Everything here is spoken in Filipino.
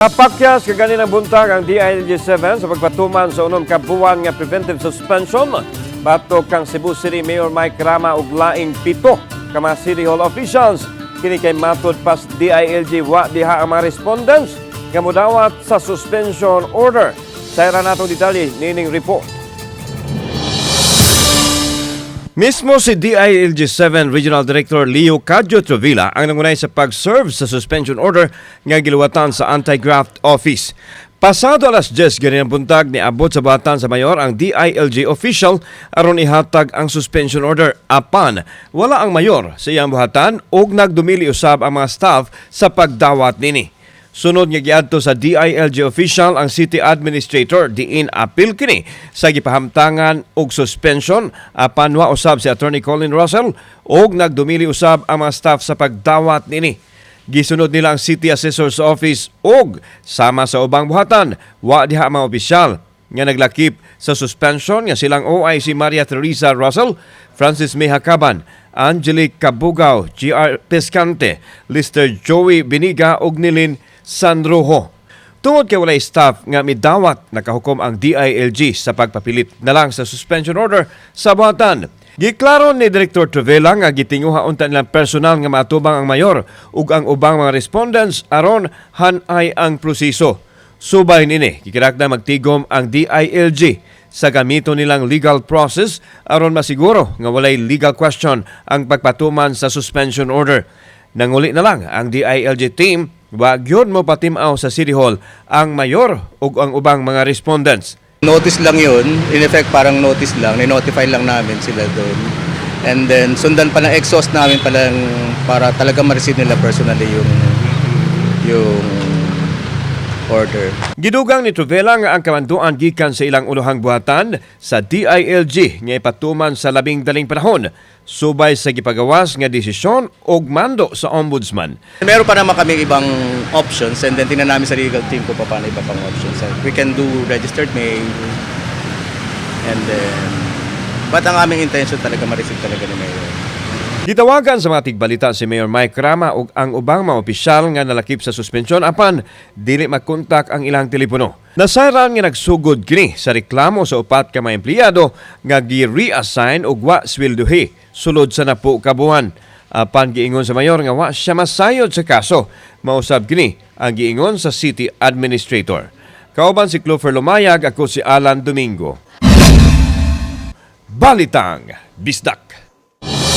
Napakyas kaganinang buntag ang DILG-7 sa pagpatuman sa unom ka buwan nga preventive suspension. Batok kang Cebu City Mayor Rama ug laing pito ka mga City Hall officials. Kini kay matud pas DILG wa diha ang mga respondents nga modawat sa suspension order. Sayra natong detalye nining report. Mismo si DILG-7 Regional Director Leo Cadjo Trovilla ang nangunay sa pag-serve sa suspension order nga giluwatan sa Anti-Graft Office. Pasado alas 10 ganinang buntag ni abot sa batan sa mayor ang DILG official aron ihatag ang suspension order apan wala ang mayor sa iyang buhatan ug nagdumili usab ang mga staff sa pagdawat nini. Sunod nga giadto sa DILG official ang City Administrator diin apil kini sa gipahamtangan og suspension apan wa usab si Attorney Colin Russell ug nagdumili usab ang mga staff sa pagdawat nini. Gisunod nila ang City Assessor's Office ug sama sa ubang buhatan wa diha mga opisyal nga naglakip sa suspension nga silang OIC Maria Teresa Russell, Francis Mehacaban, Angelique Cabugao, GR Pescante, Lister Joey Biniga ug Nilin Sanrojo. Tungod kay walay staff nga midawat nakahukom ang DILG sa pagpapilit na lang sa suspension order sa buhatan. Giklaro ni Director Trovilla nga gitinguha unta nilang personal nga matubang ang mayor ug ang ubang mga respondents aron hanay ang proseso. Subay nini gikirakda magtigom ang DILG sa gamito nilang legal process aron masiguro nga walay legal question ang pagpatuman sa suspension order. Nanguli na lang ang DILG team wag yun mo patimaw sa City Hall ang mayor ug ang ubang mga respondents. Notice lang yun, in effect parang notice lang, ni-notify lang namin sila doon. And then sundan pa ng exhaust namin palang para talaga ma-receive nila personally yung order. Gidugang ni Trovilla nga ang kamanduan gikan sa ilang ulohang buhatan sa DILG nga ipatuman sa labing daling panahon subay sa gipagawas nga desisyon og mando sa ombudsman. Meron pa naman kaming ibang options and then tingnan namin sa legal team ko paano iba pang options. We can do registered mail and then but ang aming intention talaga ma-receive talaga ni Mayor. Gitawagan sa mga tigbalita si Mayor Rama ug ang ubang mga opisyal nga nalakip sa suspensyon apan dili makontak ang ilang telepono. Nasayran nga nagsugod kini sa reklamo sa upat ka mga empleyado nga gi-reassign og wa sweldohi sulod sa napo ka buwan. Apan giingon sa mayor nga wa siya masayod sa kaso. Mausab kini ang giingon sa City Administrator. Kauban si Clover Lumayag, ako si Alan Domingo. Balitang Bisdak.